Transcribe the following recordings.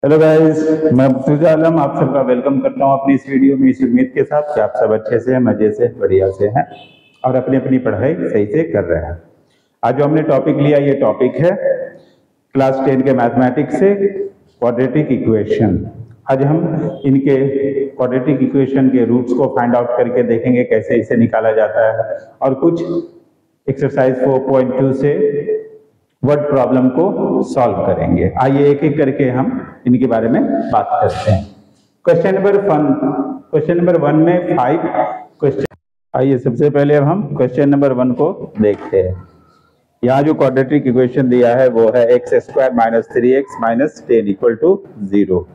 Hello guys, मैं मुर्तजा आलम आप सबका वेलकम करता हूं अपनी इस वीडियो में, इस उम्मीद के साथ कि आप सब अच्छे से, मजे से, बढ़िया से हैं और अपनी अपनी पढ़ाई सही से कर रहे हैं। आज जो हमने टॉपिक लिया, ये टॉपिक है क्लास 10 के मैथमेटिक्स से क्वाड्रेटिक इक्वेशन। आज हम इनके क्वाड्रेटिक इक्वेशन के रूट्स को फाइंड आउट करके देखेंगे कैसे इसे निकाला जाता है, और कुछ एक्सरसाइज 4.2 से वर्ड प्रॉब्लम को सॉल्व करेंगे। आइए एक एक करके हम इनके बारे में बात करते हैं। क्वेश्चन नंबर वन में 5 क्वेश्चन। आइए सबसे पहले अब हम क्वेश्चन नंबर 1 को देखते हैं। यहाँ जो क्वाड्रेटिक इक्वेशन दिया है वो है x² - 3x - 10 = 0।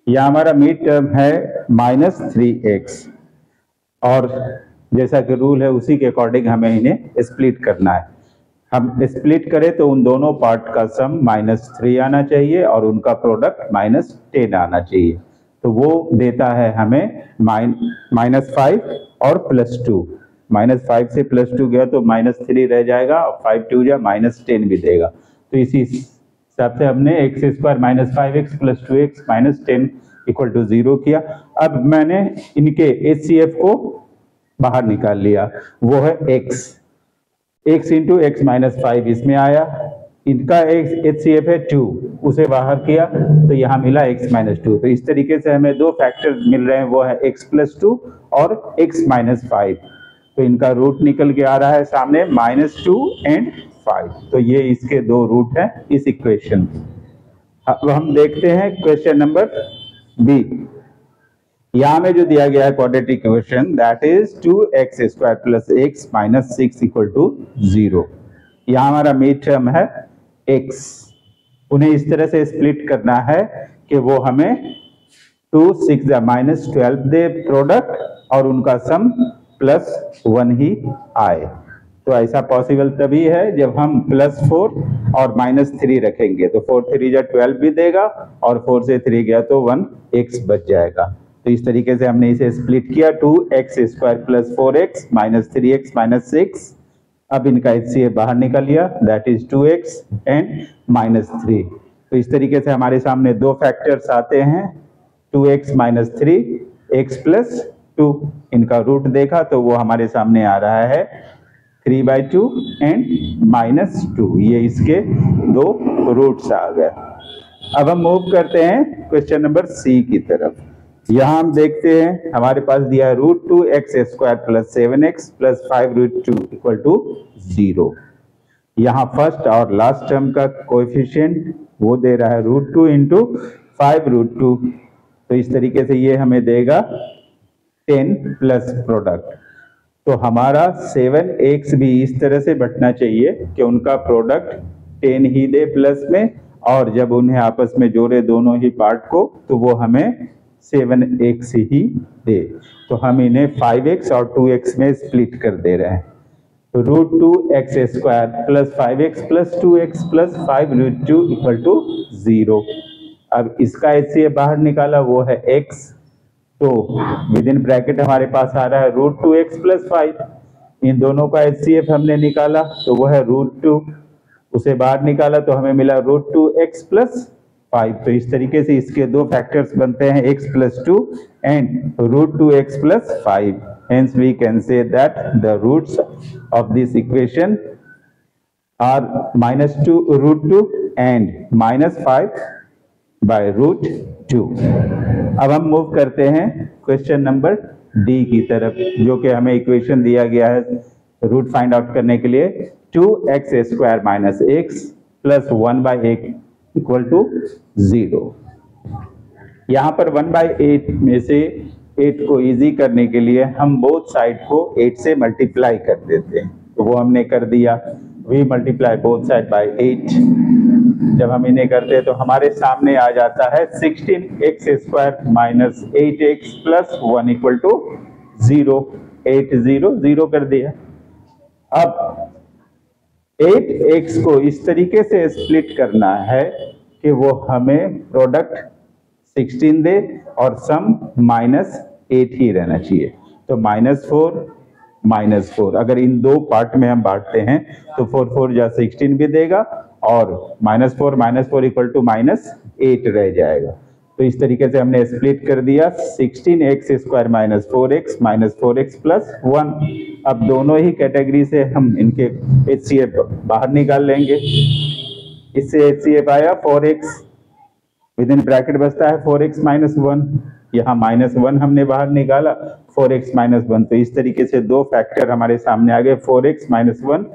यहाँ हमारा मिड टर्म है -3x, और जैसा कि रूल है उसी के अकॉर्डिंग हमें इन्हें स्प्लिट करना है। हम स्प्लिट करें तो उन दोनों पार्ट का सम -3 आना चाहिए और उनका प्रोडक्ट -10 आना चाहिए। तो वो देता है हमें -5 और +2। -5 से +2 गया तो -3 रह जाएगा, और 5 2 जा -10 भी देगा। तो इसी हिसाब से हमने x² - 5x + 2x - 10 = 0 किया। अब मैंने इनके HCF को बाहर निकाल लिया, वो है x × x - 5 इसमें आया। इनका HCF है 2, उसे बाहर किया तो यहाँ मिला x - 2। तो इस तरीके से हमें दो फैक्टर मिल रहे हैं, वो है x + 2 और x - 5। तो इनका रूट निकल के आ रहा है सामने -2 और 5। तो ये इसके दो रूट हैं इस इक्वेशन। अब हम देखते हैं क्वेश्चन नंबर बी। यहाँ में जो दिया गया है quadratic equation, that is 2x² + x - 6 = 0। यहाँ हमारा मिड टर्म है x। उन्हें इस तरह से स्प्लिट करना है कि वो हमें 2 6 -12 दे प्रोडक्ट, और उनका सम +1 ही आए। तो ऐसा पॉसिबल तभी है जब हम +4 और -3 रखेंगे, तो 4 3 जा 12 भी देगा, और 4 से 3 गया तो 1x बच जाएगा। तो इस तरीके से हमने इसे स्प्लिट किया, 2x² + 4x - 3x - 6। अब इनका HCF बाहर निकल लिया, दैट इज 2x और -3। तो इस तरीके से हमारे सामने दो फैक्टर्स आते हैं, 2x - 3, x + 2। इनका रूट देखा तो वो हमारे सामने आ रहा है 3/2 और -2। ये इसके दो रूट्स आ गए। अब हम मूव करते हैं क्वेश्चन नंबर सी की तरफ। यहाँ हम देखते हैं हमारे पास दिया है √2x² + 7x + 5√2 = 0। यहाँ फर्स्ट और लास्ट टर्म का कोएफिशिएंट वो दे रहा है √2 × 5√2। तो इस तरीके से ये हमें देगा 10 प्लस प्रोडक्ट। तो हमारा 7x भी इस तरह से बटना चाहिए कि उनका प्रोडक्ट 10 ही दे प्लस में, और जब उन्हें आपस में जोड़े दोनों ही पार्ट को तो वो हमें 7x ही दे। तो हम इन्हें 5x और 2x में स्प्लिट कर दे रहे हैं। तो √2x² + 5x + 2x + 5√2 = 0। अब इसका HCF बाहर निकाला, वो है x। तो विद इन ब्रैकेट हमारे पास आ रहा है √2x + 5। इन दोनों का HCF हमने निकाला तो वो है √2, उसे बाहर निकाला तो हमें मिला √2x + 5। तो इस तरीके से इसके दो फैक्टर्स बनते हैं, x + 2 and √2x + 5. Hence we can say that the roots of this equation are -2√2 and -5/√2. अब हम मूव करते हैं क्वेश्चन नंबर डी की तरफ, जो कि हमें इक्वेशन दिया गया है रूट फाइंड आउट करने के लिए। 2x² - x + 1/8 = 0। यहाँ पर 1/8 में से 8 को इजी करने के लिए हम बोथ साइड को 8 से मल्टीप्लाई कर देते हैं। तो वो हमने कर दिया, we multiply both side by 8। जब हम इन्हें करते हैं तो हमारे सामने आ जाता है 16x² - 8x + 1 = 0। 8 0 0 कर दिया। अब 8x को इस तरीके से स्प्लिट करना है कि वो हमें प्रोडक्ट 16 दे और सम -8 ही रहना चाहिए। तो -4 -4, अगर इन दो पार्ट में हम बांटते हैं तो 4 4 जा 16 भी देगा और -4 इक्वल टू -8 रह जाएगा। तो इस तरीके से हमने स्प्लिट कर दिया 16x स्क्वायर -4x प्लस 1। अब दोनों ही कैटेगरी से हम इनके HCF बाहर निकाल लेंगे। इससे HCF आया 4x, विद इन ब्रैकेट बचता है 4x माइनस 1, यहाँ -1 हमने बाहर निकाला 4x माइनस 1। तो इस तरीके से दो फैक्टर हमारे सामने आ गए 4x minus 1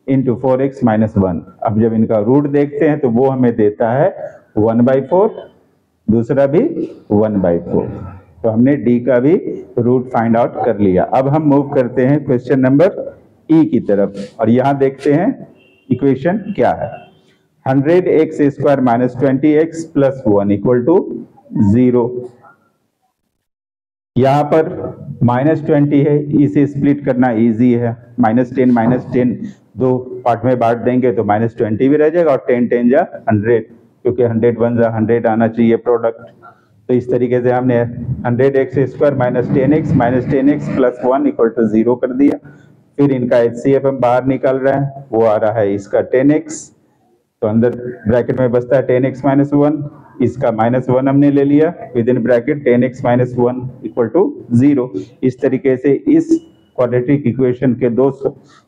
into 4x minus 1। अब जब इनका रूट देखते हैं तो वो हमें देता है 1/4, दूसरा भी 1/4। तो हमने d का भी रूट फाइंड आउट कर लिया। अब हम मूव करते हैं क्वेश्चन नंबर E की तरफ, और यहाँ देखते हैं इक्वेशन क्या है। 100x square minus 20x plus 1 equal to 0। यहाँ पर -20 है, इसे स्प्लिट करना इजी है। -10 दो पार्ट में बांट देंगे तो -20 भी रह जाएगा और 10 जा 100, क्योंकि 100 1 जा 100 आना चाहिए प्रोडक्ट। तो इस तरीके से हमने 100x square minus 10x plus 1 equal to 0 कर दिया। फिर इनका HCF हम बाहर निकाल रहे हैं, वो आ रहा है इसका 10x, तो अंदर ब्रैकेट में बचता है 10x माइनस 1, इसका -1 हमने ले लिया, within bracket 10x minus 1 equal to 0। इस तरीके से इस क्वाड्रेटिक इक्वेशन के दो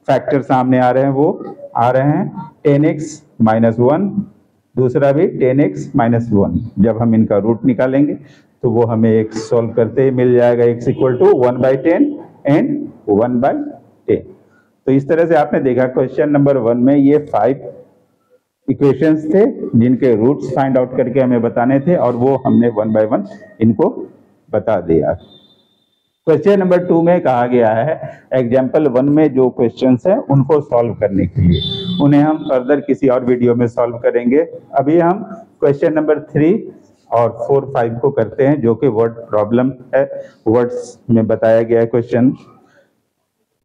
फैक्टर सामने आ रहे हैं, वो आ रहे हैं 10x माइनस 1, दूसरा भी 10x माइनस 1। जब हम इनका रूट निकालेंगे तो वो हमें एक सॉल्व करते ही मिल जाएगा, x इक्वल टू 1/10 एंड 1/10। तो इस तरह से आपने देखा क्वेश्चन नंबर 1 में ये 5 इक्वेशंस थे जिनके रूट्स फाइंड आउट करके हमें बताने थे, और वो हमने 1 बाय 1 इनको बता दिया। क्वेश्चन नंबर 2 में कहा गया है एग्जाम्पल 1 में जो क्वेश्चंस हैं उनको सॉल्व करने के लिए, उन्हें हम फर्दर किसी और वीडियो में सॉल्व करेंगे। अभी हम क्वेश्चन नंबर 3 और 4 5 को करते हैं, जो कि वर्ड प्रॉब्लम है, वर्ड्स में बताया गया है क्वेश्चन।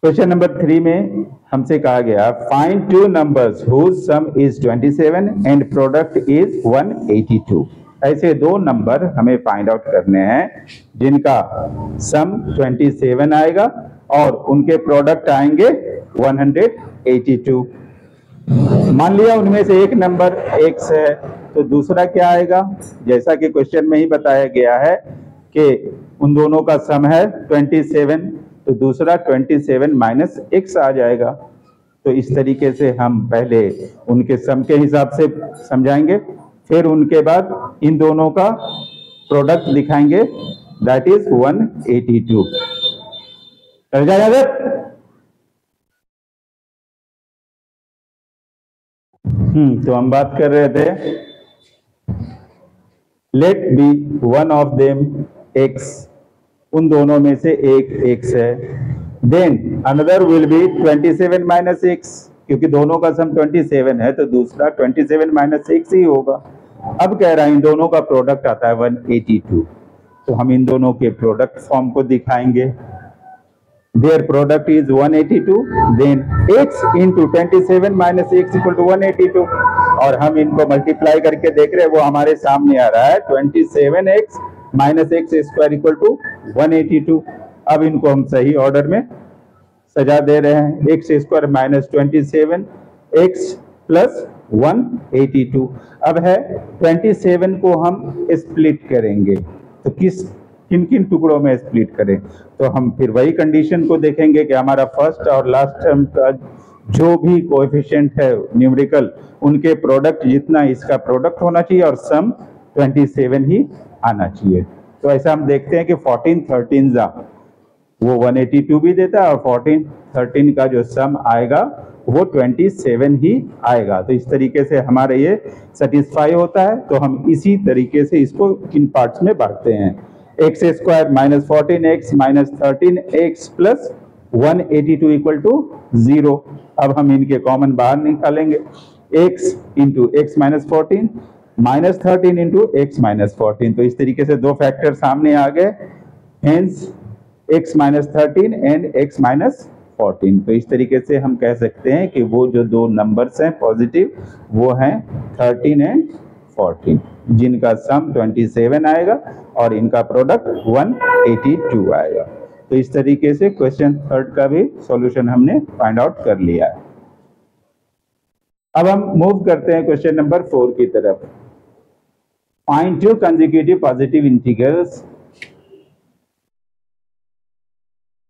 क्वेश्चन नंबर 3 में हमसे कहा गया find two numbers whose sum is 27 and product is 182। ऐसे दो नंबर हमें फाइंड आउट करने हैं जिनका सम 27 आएगा और उनके प्रोडक्ट आएंगे 182। मान लिया उनमें से एक नंबर x है, तो दूसरा क्या आएगा, जैसा कि क्वेश्चन में ही बताया गया है कि उन दोनों का सम है 27, तो दूसरा 27 माइनस x आ जाएगा। तो इस तरीके से हम पहले उनके सम के हिसाब से समझाएंगे, फिर उनके बाद इन दोनों का प्रोडक्ट दिखाएंगे, दैट इज 182। चल जाएगा सर? तो हम बात कर रहे थे let be one of them x, उन दोनों में से एक x है, then another will be 27 minus x, क्योंकि दोनों का सम 27 है तो दूसरा 27 माइनस x ही होगा। अब कह रहा है इन दोनों का प्रोडक्ट आता है 182, तो हम इन दोनों के प्रोडक्ट फॉर्म को दिखाएंगे। Their product is 182, then x into 27 minus x equal to 182, और हम इनको मल्टीप्लाई करके देख रहे हैं, वो हमारे सामने आ रहा है 27x minus x square equal to 182। अब इनको हम सही ऑर्डर में सजा दे रहे हैं, x square minus 27 x plus 182। अब है 27 को हम स्प्लिट करेंगे, तो किन किन टुकड़ों में स्प्लिट करें, तो हम फिर वही कंडीशन को देखेंगे कि हमारा फर्स्ट और लास्ट टर्म का जो भी कोएफिशिएंट है न्यूमेरिकल, उनके प्रोडक्ट जितना इसका प्रोडक्ट होना चाहिए और सम 27 ही आना चाहिए। तो ऐसा हम देखते हैं कि 14 13 जा वो 182 भी देता है और 14 13 का जो सम आएगा वो 27 ही आएगा। तो इस तरीके से हमारे ये सेटिस्फाई होता है। तो हम इसी तरीके से इसको इन पार्ट्स में बांटते हैं, x square minus 14x minus 13x plus 182 equal to 0। अब हम इनके कॉमन बाहर निकालेंगे, x into x minus 14 minus 13 into x minus 14। तो इस तरीके से दो फैक्टर सामने आ गए, hence x minus 13 and x minus 14। तो इस तरीके से हम कह सकते हैं कि वो जो दो नंबर्स हैं पॉजिटिव वो हैं 13 एंड 14, जिनका सम 27 आएगा और इनका प्रोडक्ट 182 आएगा। तो इस तरीके से क्वेश्चन 3 का भी सॉल्यूशन हमने फाइंड आउट कर लिया है। अब हम मूव करते हैं क्वेश्चन नंबर 4 की तरफ। Find two consecutive positive integrals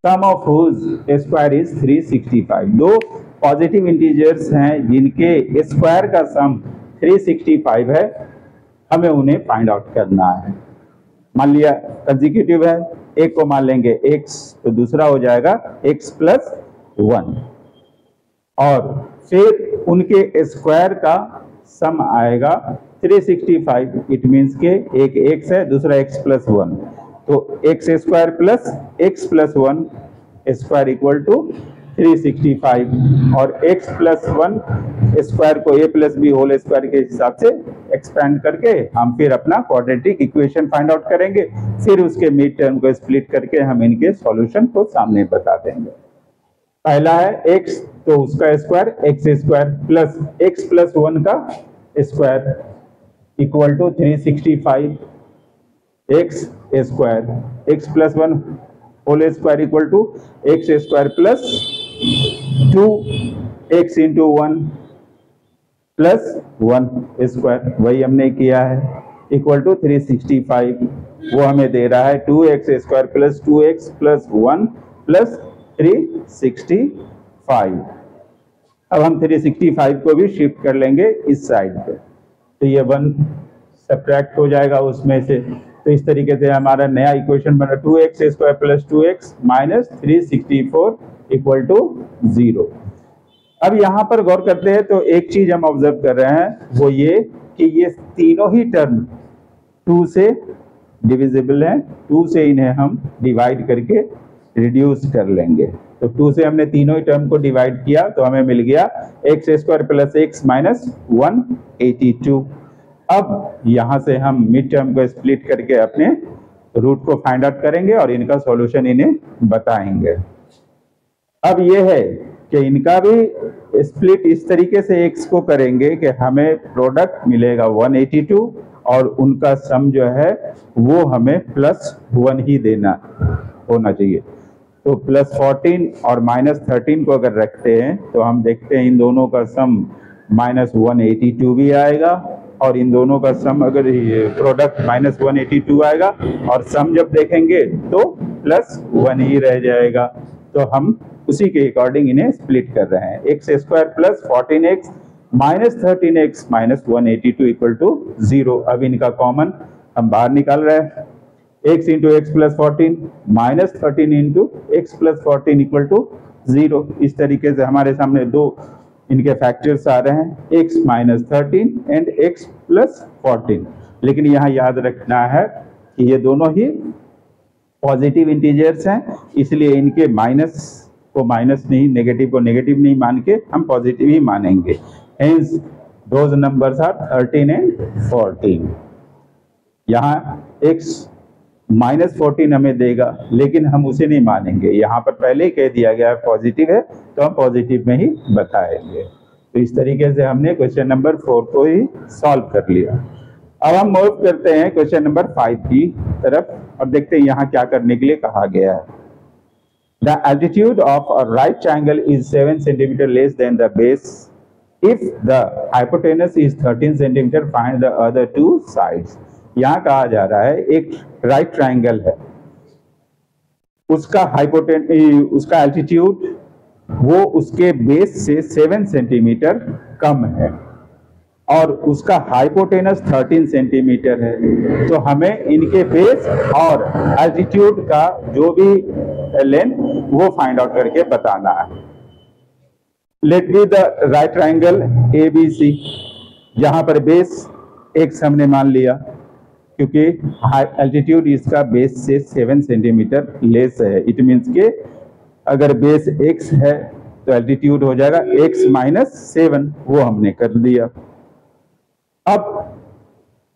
sum of whose square is 365। दो पॉजिटिव इंटीजर्स हैं जिनके स्क्वायर का सम 365 है, हमें उन्हें फाइंड आउट करना है। मान लिया कंसेक्यूटिव है, एक को मान लेंगे x, तो दूसरा हो जाएगा x प्लस 1, और फिर उनके स्क्वायर का सम आएगा 365। इट मीन्स के एक x है, दूसरा x प्लस 1, तो x square plus x plus 1 square equal to 365, और x प्लस 1 स्क्वायर को a plus B whole square के हिसाब से एक्सपेंड करके हम फिर अपना क्वाड्रेटिक इक्वेशन फाइंड आउट करेंगे। फिर उसके मिड टर्म को स्प्लिट करके हम इनके सॉल्यूशन को सामने बता देंगे। पहला है x, तो उसका square x square plus x plus 1 का square equal to 365 x square, x plus 1 whole square equal to x square plus 2x into 1 plus 1 square, वही हमने किया है, इक्वल टू 365। वो हमें दे रहा है 2x square plus 2x plus 1 plus 365। अब हम 365 को भी शिफ्ट कर लेंगे इस साइड पे, तो ये 1 सब्ट्रैक्ट हो जाएगा उसमें से। तो इस तरीके से हमारा नया इक्वेशन बना 2x square plus 2x minus 364 equal to 0। अब यहाँ पर गौर करते हैं तो एक चीज हम ऑब्जर्व कर रहे हैं, वो ये कि ये तीनों ही टर्म 2 से डिविजिबल हैं, 2 से इन्हें हम डिवाइड करके रिड्यूस कर लेंगे। तो 2 से हमने तीनों ही टर्म को डिवाइड किया तो हमें मिल गया x square plus x minus 182। अब यहां से हम मिड टर्म को स्प्लिट करके अपने रूट को फाइंड आउट करेंगे और इनका सॉल्यूशन इन्हें बताएंगे। अब ये है कि इनका भी स्प्लिट इस तरीके से x को करेंगे कि हमें प्रोडक्ट मिलेगा 182 और उनका सम जो है वो हमें प्लस 1 ही देना होना चाहिए। तो प्लस 14 और माइनस 13 को अगर रखते हैं तो हम देखते हैं इन दोनों का सम माइनस 182 भी आएगा, और इन दोनों का सम अगर प्रोडक्ट माइनस 182 आएगा और सम जब देखेंगे तो प्लस 1 ही रह जाएगा। तो हम उसी के अकॉर्डिंग इन्हें स्प्लिट कर रहे हैं। x square plus 14x minus 13x minus 182 equal to 0। अब इनका कॉमन हम बाहर निकाल रहे हैं, x into x plus 14 minus 13 into x plus 14 equal to 0। इस तरीके से हमारे सामने दो इनके फैक्टर्स आ रहे हैं, x minus 13 and x plus 14। लेकिन यहाँ याद रखना है कि ये दोनों ही पॉजिटिव इंटीजर्स हैं, इसलिए इनके माइनस को माइनस नहीं, नेगेटिव को नेगेटिव नहीं मान के हम पॉजिटिव ही मानेंगे। Hence those numbers are 13 and 14। यहाँ x माइनस 14 हमें देगा, लेकिन हम उसे नहीं मानेंगे, यहाँ पर पहले ही कह दिया गया है पॉजिटिव है तो हम पॉजिटिव में ही बताएंगे। तो इस तरीके से हमने क्वेश्चन नंबर 4 को ही सॉल्व कर लिया। अब हम मूव करते हैं क्वेश्चन नंबर 5 की तरफ और देखते हैं यहाँ क्या करने के लिए कहा गया है। The altitude of a right triangle is 7 centimeter less than the base. If the hypotenuse is 13 centimeter, find the other two sides. यहाँ कहा जा रहा है एक राइट ट्रायंगल है, उसका एल्टीट्यूड वो उसके बेस से 7 सेंटीमीटर कम है और उसका हाइपोटेनस 13 सेंटीमीटर है। तो हमें इनके बेस और एल्टीट्यूड का जो भी लेंथ वो फाइंड आउट करके बताना है। Let be the right triangle ABC। यहाँ पर बेस x हमने मान लिया क्योंकि एल्टीट्यूड इसका बेस से 7 सेंटीमीटर लेस है। इट मीन्स के अगर बेस x है तो एल्टीट्यूड हो जाएगा x माइनस 7, वो हमने कर दिया। अब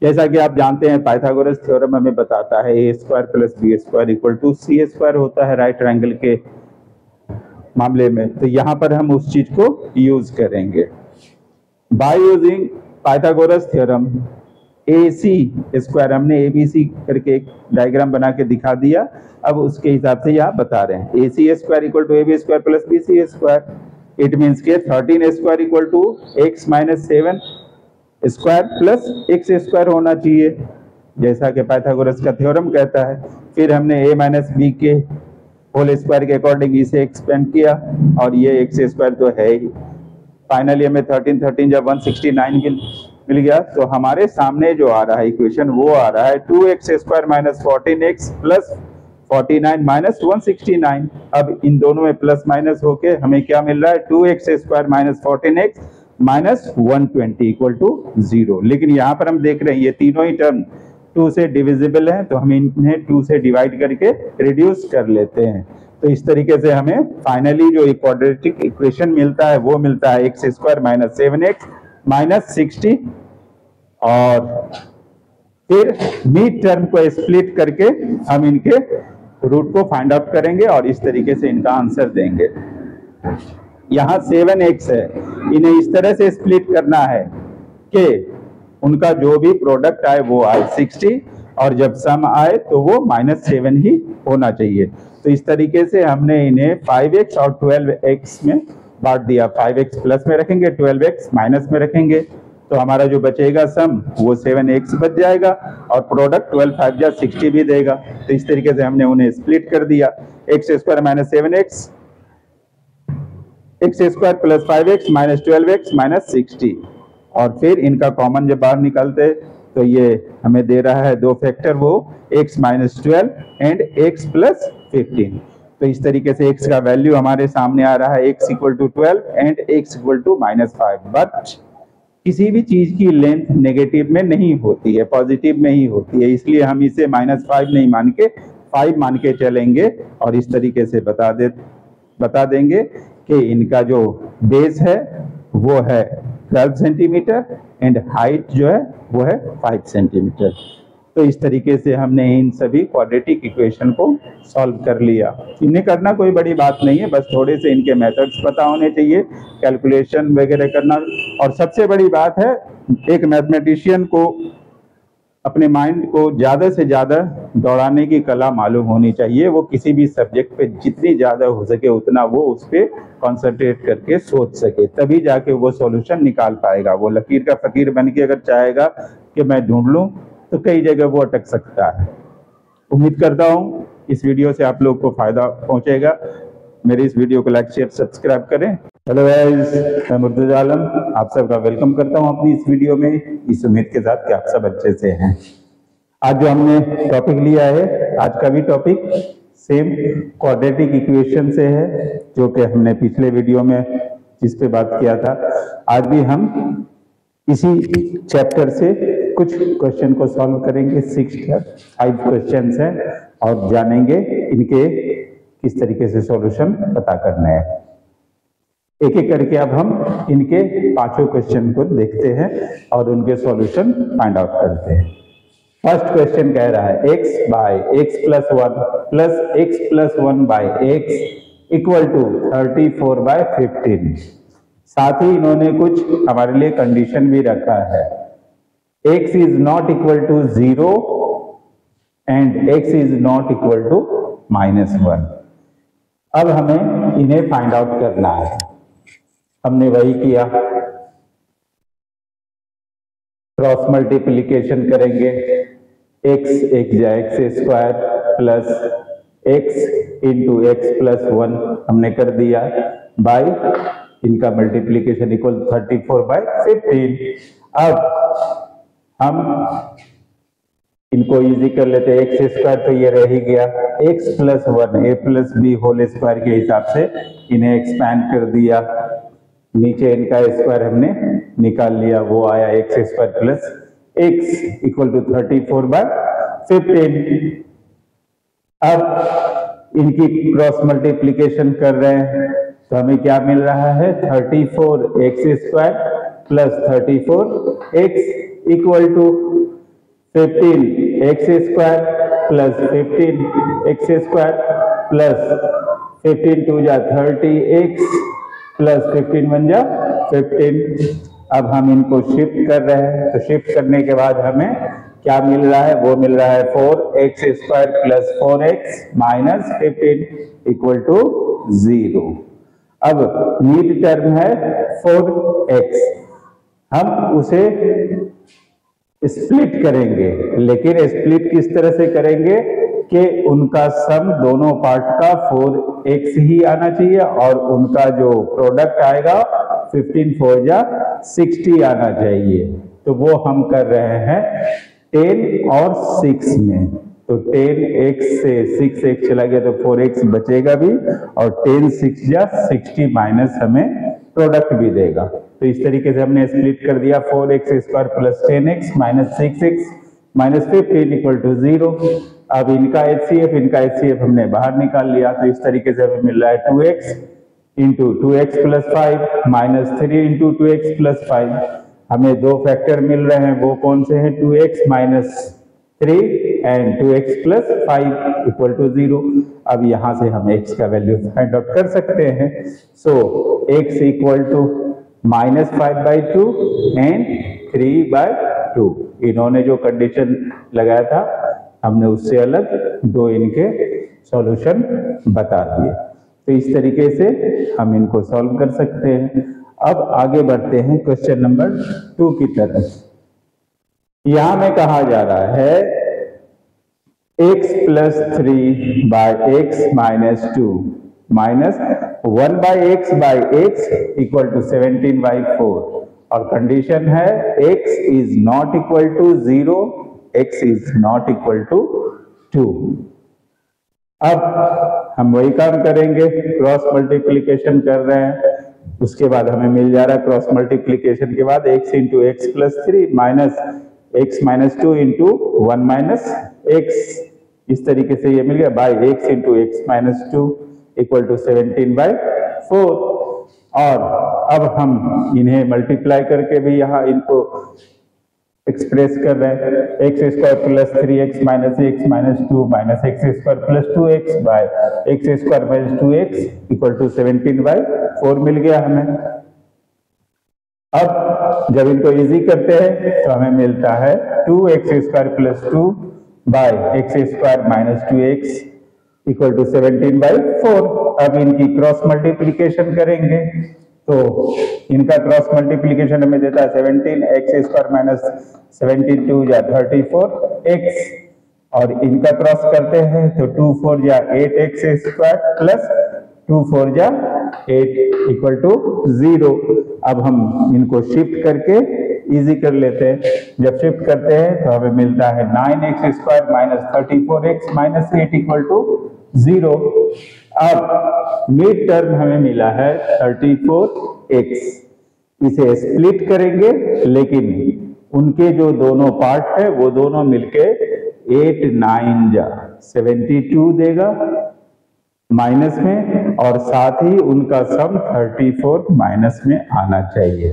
जैसा कि आप जानते हैं पाइथागोरस थ्योरम हमें बताता है a square plus B square equal to C square होता है राइट ट्रायंगल के मामले में। तो यहाँ पर हम उस चीज को यूज करेंगे by using Pythagoras theorem. AC square हमने ABC करके एक डायग्राम बना के दिखा दिया, अब उसके हिसाब से यहाँ बता रहे हैं AC square equal to AB square plus BC square. It means के 13 square equal to x minus 7 square plus x square होना चाहिए, जैसा कि पाइथागोरस का थ्योरम कहता है। फिर हमने a माइनस बी के होल स्क्वायर के अकॉर्डिंग इसे एक्सपेंड किया और ये x स्क्वायर तो है ही। फाइनली हमें 13 जब 169 मिल गया, तो हमारे सामने जो आ रहा है इक्वेशन वो आ रहा है 2x square minus 14x plus 49 minus 169। अब इन दोनों में प्लस माइनस होके हमें क्या मिल रहा है 2x square minus 14x minus 120 equal to 0। लेकिन यहाँ पर हम देख रहे हैं ये तीनों ही टर्म 2 से डिविजिबल है, तो हम इन्हें 2 से डिवाइड करके रिड्यूस कर लेते हैं। तो इस तरीके से हमें फाइनली जो क्वाड्रेटिक इक्वेशन मिलता है वो मिलता है x square minus 7x minus 60, और फिर मिड टर्म को स्प्लिट करके हम इनके रूट को फाइंड आउट करेंगे और इस तरीके से इनका आंसर देंगे। यहाँ 7x है, इन्हें इस तरह से स्प्लिट करना है कि उनका जो भी प्रोडक्ट आए वो आए 60 और जब सम आए तो वो -7 ही होना चाहिए। तो इस तरीके से हमने इन्हें 5x और 12x में बांट दिया। 5x प्लस में रखेंगे, 12x माइनस में रखेंगे, तो हमारा जो बचेगा सम वो 7x बच जाएगा और प्रोडक्ट 12 5 जा 60 भी देगा। तो इस तरीके से हमने उन्हें स्प्लिट कर दिया, x square minus 7x, x square plus 5x minus 12x minus 60, और फिर इनका कॉमन जब बाहर निकालते तो ये हमें दे रहा है दो फैक्टर, वो x minus 12 and x plus 15। तो इस तरीके से x का वैल्यू हमारे सामने आ रहा है x equal to 12 and x equal to -5। But किसी भी चीज की लेंथ नेगेटिव में नहीं होती है, पॉजिटिव में ही होती है, इसलिए हम इसे -5 नहीं मान के 5 मान के चलेंगे और इस तरीके से बता देंगे कि इनका जो बेस है वो है 12 सेंटीमीटर एंड हाइट जो है वो है 5 सेंटीमीटर। तो इस तरीके से हमने इन सभी क्वाड्रेटिक इक्वेशन को सॉल्व कर लिया। इन्हें करना कोई बड़ी बात नहीं है, बस थोड़े से इनके मेथड्स पता होने चाहिए, कैलकुलेशन वगैरह करना। और सबसे बड़ी बात है, एक मैथमेटिशियन को अपने माइंड को ज़्यादा से ज़्यादा दौड़ाने की कला मालूम होनी चाहिए। वो किसी भी सब्जेक्ट पे जितनी ज़्यादा हो सके उतना वो उस पर कॉन्सेंट्रेट करके सोच सके, तभी जाके वो सॉल्यूशन निकाल पाएगा। वो लकीर का फकीर बन के अगर चाहेगा कि मैं ढूंढ लूँ तो कई जगह वो अटक सकता है। उम्मीद करता हूँ इस वीडियो से आप लोग को फायदा पहुँचेगा। मेरे इस वीडियो को लाइक शेयर सब्सक्राइब करें। हेलो गाइस, मैं मुर्तजा आलम आप सबका वेलकम करता हूं अपनी इस वीडियो में, इस उम्मीद के साथ कि आप सब अच्छे से हैं। आज जो हमने टॉपिक लिया है, आज का भी टॉपिक सेम क्वाड्रेटिक इक्वेशन से है, जो कि हमने पिछले वीडियो में जिस पे बात किया था। आज भी हम इसी चैप्टर से कुछ क्वेश्चन को सॉल्व करेंगे। 5 क्वेश्चन हैं और जानेंगे इनके किस तरीके से सॉल्यूशन पता करना है। एक एक करके अब हम इनके 5 क्वेश्चन को देखते हैं और उनके सॉल्यूशन फाइंड आउट करते हैं। फर्स्ट क्वेश्चन कह रहा है x by x plus 1 plus x plus 1 by x equal to 34 by 15। साथ ही इन्होंने कुछ हमारे लिए कंडीशन भी रखा है, x is not equal to 0 and x is not equal to -1। अब हमें इन्हें फाइंड आउट करना है। हमने वही किया, क्रॉस मल्टीप्लिकेशन करेंगे, x square plus x into x plus 1 हमने कर दिया, बाय इनका मल्टीप्लिकेशन इक्वल 34 बाय 15। अब हम इनको इजी कर लेते हैं। x स्क्वायर तो ये रह ही गया, x plus 1 a plus B whole square के हिसाब से इन्हें एक्सपैंड कर दिया। नीचे इनका स्क्वायर हमने निकाल लिया, वो आया x square plus x equal to 34 by 15। अब इनकी क्रॉस मल्टीप्लिकेशन कर रहे हैं तो हमें क्या मिल रहा है 34x square plus 34x equal to 15x square plus 15x square plus 15 टू जा 30x प्लस 15 1 जा 15। अब हम इनको शिफ्ट कर रहे हैं, तो शिफ्ट करने के बाद हमें क्या मिल रहा है, वो मिल रहा है 4x square plus 4x minus 15 equal to 0। अब मिड टर्म है 4x, हम उसे स्प्लिट करेंगे, लेकिन स्प्लिट किस तरह से करेंगे कि उनका सम दोनों पार्ट का 4x ही आना चाहिए और उनका जो प्रोडक्ट आएगा 15 4 जा 60 आना चाहिए। तो वो हम कर रहे हैं 10 और 6 में। तो 10x से 6x चला गया तो 4x बचेगा भी, और 10 6 जा 60 माइनस हमें प्रोडक्ट भी देगा। तो इस तरीके से हमने स्प्लिट कर दिया 4x square plus 10x minus 6x minus 15 equal to 0। अब इनका HCF हमने बाहर निकाल लिया, तो इस तरीके से हमें मिल रहा है 2x into 2x plus 5 minus 3 into 2x plus 5। हमें दो फैक्टर मिल रहे हैं, वो कौन से हैं? 2x minus 3 and 2x plus 5 equal to 0। अब यहां से हम x का वैल्यू फाइंड आउट कर सकते हैं। सो x इक्वल टू -5/2 एंड 3/2। इन्होंने जो कंडीशन लगाया था हमने उससे अलग दो इनके सॉल्यूशन बता दिए। तो इस तरीके से हम इनको सॉल्व कर सकते हैं। अब आगे बढ़ते हैं क्वेश्चन नंबर 2 की तरफ। यहां में कहा जा रहा है x plus 3 by x minus 2 minus 1 by x equal to 17/4, और कंडीशन है x is not equal to 0, x is not equal to 2। अब हम वही काम करेंगे, क्रॉस मल्टीप्लीकेशन कर रहे हैं। उसके बाद हमें मिल जा रहा है क्रॉस मल्टीप्लीकेशन के बाद x into x plus 3 minus x minus 2 into 1 minus x, इस तरीके से ये मिल गया by x into x minus 2 equal to 17/4। और अब हम इन्हें मल्टीप्लाई करके भी यहाँ इनको एक्सप्रेस कर रहे हैं, x square plus 3x minus x minus 2 minus x square plus 2x by x square minus 2x equal to 17/4 मिल गया हमें। अब जब इनको इजी करते हैं तो हमें मिलता है 2x square plus 2 by x square minus 2x equal to 17/4। अब इनकी क्रॉस मल्टीप्लीकेशन करेंगे तो इनका क्रॉस मल्टीप्लीकेशन हमें देता है 17x स्क्वायर माइनस 17 2 जा 34x, और इनका क्रॉस करते हैं तो 2 4 जा 8x स्क्वायर प्लस 2 4 जा 8 इक्वल टू 0। अब हम इनको शिफ्ट करके इजी कर लेते हैं। जब शिफ्ट करते हैं तो हमें मिलता है 9x square minus 34x minus 8 equal to 0। अब मिड टर्म हमें मिला है 34x, इसे स्प्लिट करेंगे, लेकिन उनके जो दोनों पार्ट है वो दोनों मिलके 8 9 जा 72 देगा माइनस में, और साथ ही उनका सम 34 माइनस में आना चाहिए।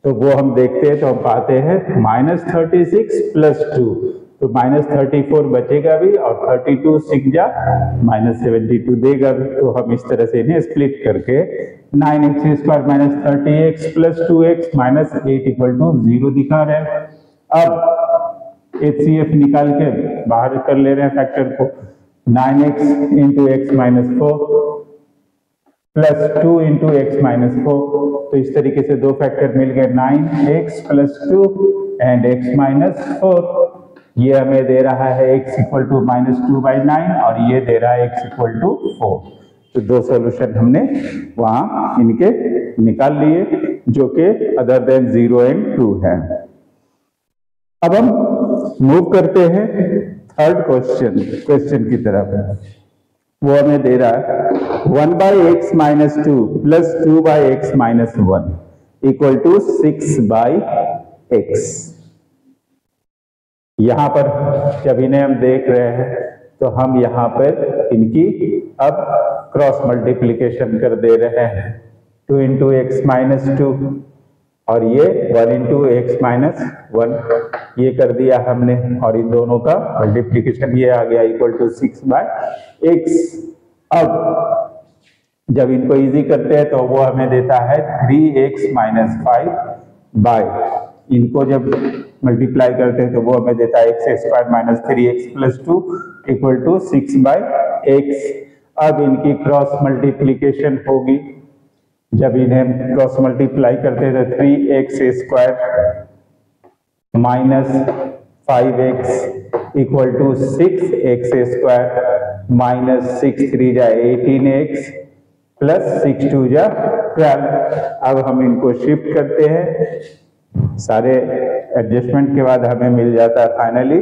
तो वो हम देखते हैं तो हम पाते हैं -36 प्लस 2, तो -34 बचेगा भी, और 32 6 जा -72 देगा भी। तो हम इस तरह से इन्हें स्प्लिट करके 9x square minus 30x plus 2x minus 8 equal to 0 दिखा रहे हैं। अब HCF निकाल के बाहर कर ले रहे हैं फैक्टर को, 9x into x minus 4 plus 2 into x minus 4। तो इस तरीके से दो फैक्टर मिल गए, 9x plus 2 and x minus 4। ये हमें दे रहा है x इक्वल टू -2/9 और ये दे रहा है x इक्वल टू 4। तो दो सॉल्यूशन हमने वहां इनके निकाल लिए जो कि अदर देन 0 एंड 2 है। अब हम मूव करते हैं थर्ड क्वेश्चन की तरफ। वो हमें दे रहा है 1/x minus 2 plus 2/x minus 1 equal to 6/x। यहां पर जब इन्हें हम देख रहे हैं तो हम यहां पर इनकी अब क्रॉस मल्टीप्लीकेशन कर दे रहे हैं, 2 इंटू एक्स माइनस 2 और ये 1 इंटू एक्स माइनस 1, ये कर दिया हमने, और इन दोनों का मल्टीप्लीकेशन ये आ गया इक्वल टू 6/x। अब जब इनको इजी करते हैं तो वो हमें देता है 3x माइनस 5 बाय, इनको जब मल्टीप्लाई करते हैं तो वो हमें देता है x square minus 3x plus 2 equal to 6/x। अब इनकी क्रॉस मल्टीप्लीकेशन होगी जब इन्हें क्रॉस मल्टीप्लाई करते हैं तो 3x² minus 5x equal to 6x² minus 6 3 जा 18x प्लस 6 2 जा 12। अब हम इनको शिफ्ट करते हैं, सारे एडजस्टमेंट के बाद हमें मिल जाता है finally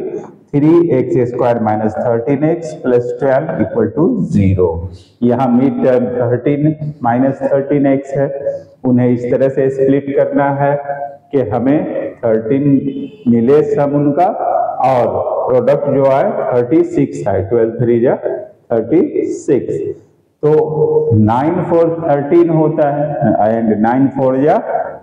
3x² minus 13x plus 12 equal to 0। यहाँ मिड टर्म 13 माइनस 13x है, उन्हें इस तरह से स्प्लिट करना है कि हमें 13 मिले सम उनका और प्रोडक्ट जो आए 36 आए, 12 3 जा 36। तो 9 4 13 होता है एंड 9 4 जा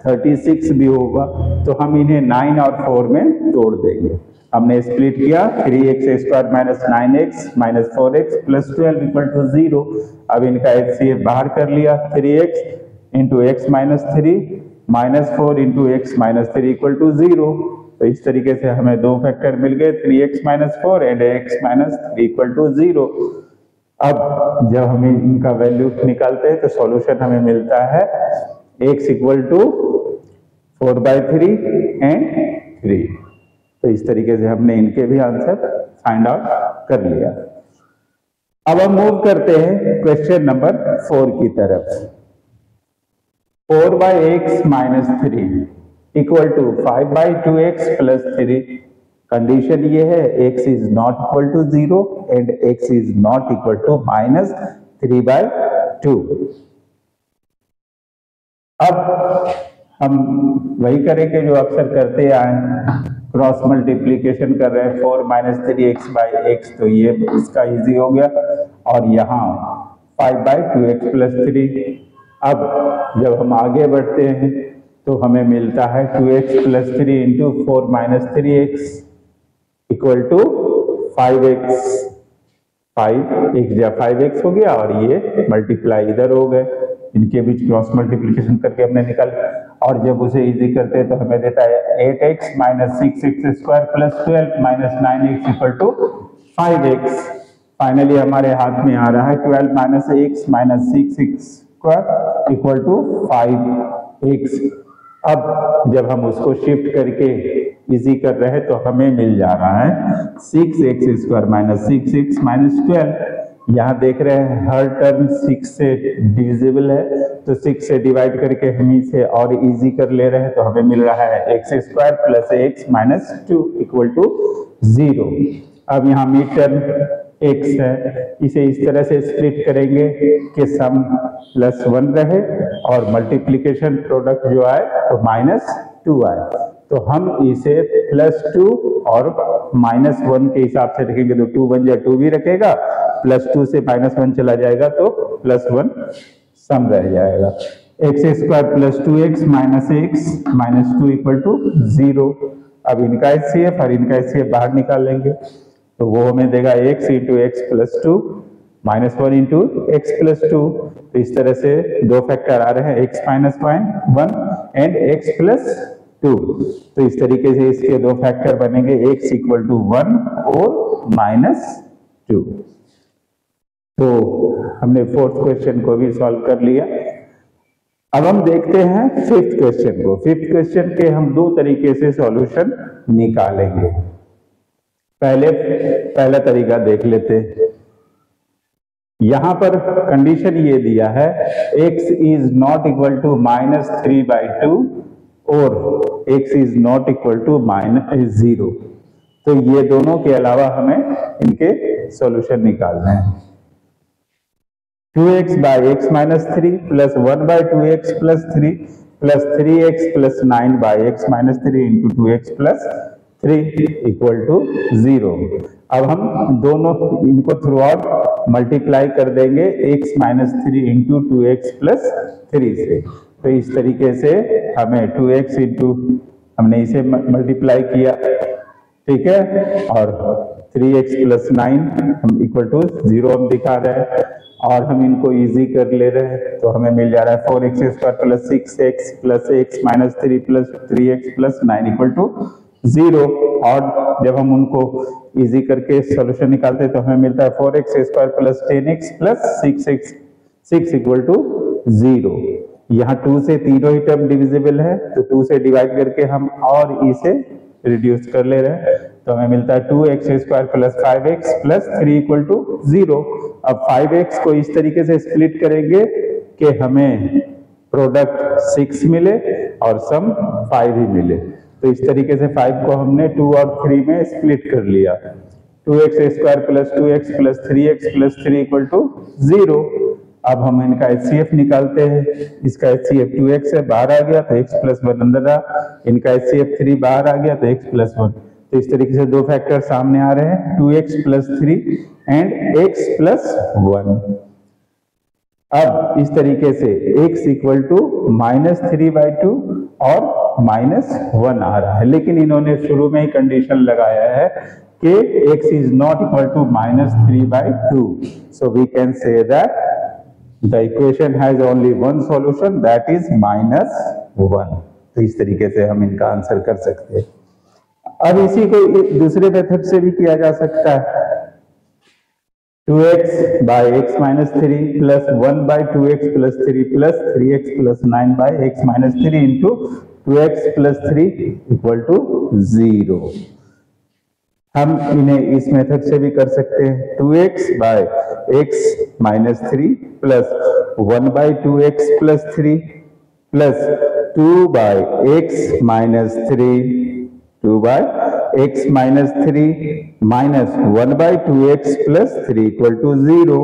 36 भी होगा, तो हम इन्हें 9 और 4 में तोड़ देंगे। हमने स्प्लिट किया 3x² minus 9x minus 4x plus 12 equal to 0। अब इनका HCF बाहर कर लिया, 3x into x minus 3 minus 4 into x minus 3 equal to 0। तो इस तरीके से हमें दो फैक्टर मिल गए, 3x minus 4 and x minus 3 equal to 0। अब जब हम इनका वैल्यू निकालते हैं तो सॉल्यूशन हमें मिलता है x इक्वल टू 4/3 एंड 3। तो इस तरीके से हमने इनके भी आंसर फाइंड आउट कर लिया। अब हम मूव करते हैं क्वेश्चन नंबर 4 की तरफ। 4/x minus 3 equal to 5/2x plus 3। Condition ये है x is not equal to 0 and x is not equal to minus 3/2। अब हम वही करेंगे जो अक्सर करते आए, क्रॉस मल्टीप्लीकेशन कर रहे हैं 4 माइनस 3x/x, तो ये इसका इजी हो गया। और यहाँ 5/2x प्लस 3। अब जब हम आगे बढ़ते हैं तो हमें मिलता है 2x plus 3 into 4 minus 3x equal to 5x। 5x जा 5x हो गया और ये मल्टीप्लाई इधर हो गए, इनके बीच क्रॉस मल्टीप्लिकेशन करके हमने निकाला। और जब उसे इजी करते हैं तो हमें देता है 8x minus 6x² plus 12 minus 9x equal to 5x। Finally हमारे हाथ में आ रहा है 12 minus x minus 6x² equal to 5x। अब जब हम उसको शिफ्ट करके इजी कर रहे हैं तो हमें मिल जा रहा है 6x² माइनस 6x माइनस 12। यहाँ देख रहे हैं हर टर्म 6 से डिविजिबल है, तो 6 से डिवाइड करके हम इसे और इजी कर ले रहे हैं, तो हमें मिल रहा है x² plus x minus 2 equal to 0। अब यहाँ मिड टर्म x है, इसे इस तरह से स्प्लिट करेंगे कि सम +1 रहे और मल्टीप्लीकेशन प्रोडक्ट जो आए तो -2 आए। तो हम इसे +2 और -1 के हिसाब से रखेंगे, तो 2 1 जा 2 भी रखेगा, +2 से -1 चला जाएगा तो +1 सम रह जाएगा। x² plus 2x minus x minus 2 equal to 0। अब इनका HCF और इनका HCF बाहर निकाल लेंगे, तो वो हमें देगा x into x plus 2 minus 1 into x plus 2। तो इस तरह से दो फैक्टर आ रहे हैं, x minus 1 and x plus 2। तो इस तरीके से इसके दो फैक्टर बनेंगे, x इक्वल टू 1 और -2। तो हमने फोर्थ क्वेश्चन को भी सॉल्व कर लिया। अब हम देखते हैं फिफ्थ क्वेश्चन को। फिफ्थ क्वेश्चन के हम दो तरीके से सॉल्यूशन निकालेंगे। पहला तरीका देख लेते हैं। यहां पर कंडीशन ये दिया है x is not equal to -3/2 और x is not equal to -0। तो ये दोनों के अलावा हमें इनके सॉल्यूशन निकालना है। 2x/x minus 3 plus 1/2x plus 3 plus 3x plus 9/x minus 3 into 2x plus 3 equal to 0। अब हम दोनों इनको थ्रू आउट मल्टीप्लाई कर देंगे x minus 3 into 2x plus 3 से। तो इस तरीके से हमें 2x इंटू हमने इसे मल्टीप्लाई किया, ठीक है, और 3x प्लस 9 हम इक्वल टू 0 हम दिखा रहे हैं और हम इनको इजी कर ले रहे हैं। तो हमें मिल जा रहा है 4x² plus 6x plus x minus 3 plus 3x plus 9 equal to 0। और जब हम उनको इजी करके सॉल्यूशन निकालते हैं तो हमें मिलता है 4x² plus 10x plus 6 equal to 0। यहाँ 2 से तीनों ही टर्म डिविजिबल है, तो 2 से डिवाइड करके हम और इसे रिड्यूस कर ले रहे हैं, तो हमें मिलता है 2x² plus 5x plus 3 equal to 0। अब 5x को इस तरीके से स्प्लिट करेंगे कि हमें प्रोडक्ट 6 मिले और सम 5 ही मिले। तो इस तरीके से 5 को हमने 2 और 3 में स्प्लिट कर लिया। 2x² plus 2x plus 3x plus 3 equal to 0। अब हम इनका HCF निकालते हैं। इसका HCF 2x है, बाहर आ गया तो x प्लस 1 अंदर आ, इनका HCF 3 बाहर आ गया तो x प्लस 1। तो इस तरीके से दो फैक्टर सामने आ रहे हैं, 2x plus 3 and x plus 1। अब इस तरीके से x इक्वल टू -3/2 और -1 आ रहा है, लेकिन इन्होंने शुरू में ही कंडीशन लगाया है कि x is not equal to -3/2, so we can say that the equation has only one solution, that is -1। तो इस तरीके से हम इनका आंसर कर सकते हैं। अब इसी को दूसरे मेथड से भी किया जा सकता है। 2x by x minus 3 plus 1 by 2x plus 3 plus 3x plus 9 by x minus 3 into 2x plus 3 equal to 0। हम इन्हें इस मेथड से भी कर सकते हैं। 2x by x minus 3 plus 1 by 2x plus 3 plus 2 by x minus 3, 2 by x minus 3 minus 1 by 2x plus 3 equal to 0।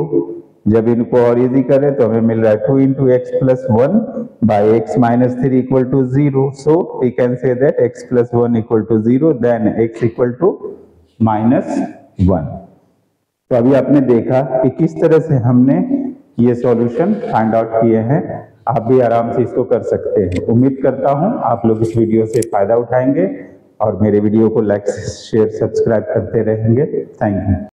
जब इनको और इजी करें तो हमें मिल रहा है 2 into x plus 1 by x minus 3 equal to 0। So we can say that x plus 1 equal to 0, then x equal to -1। तो अभी आपने देखा कि किस तरह से हमने ये सॉल्यूशन फाइंड आउट किए हैं। आप भी आराम से इसको कर सकते हैं। उम्मीद करता हूं आप लोग इस वीडियो से फायदा उठाएंगे और मेरे वीडियो को लाइक, शेयर, सब्सक्राइब करते रहेंगे। Thank you.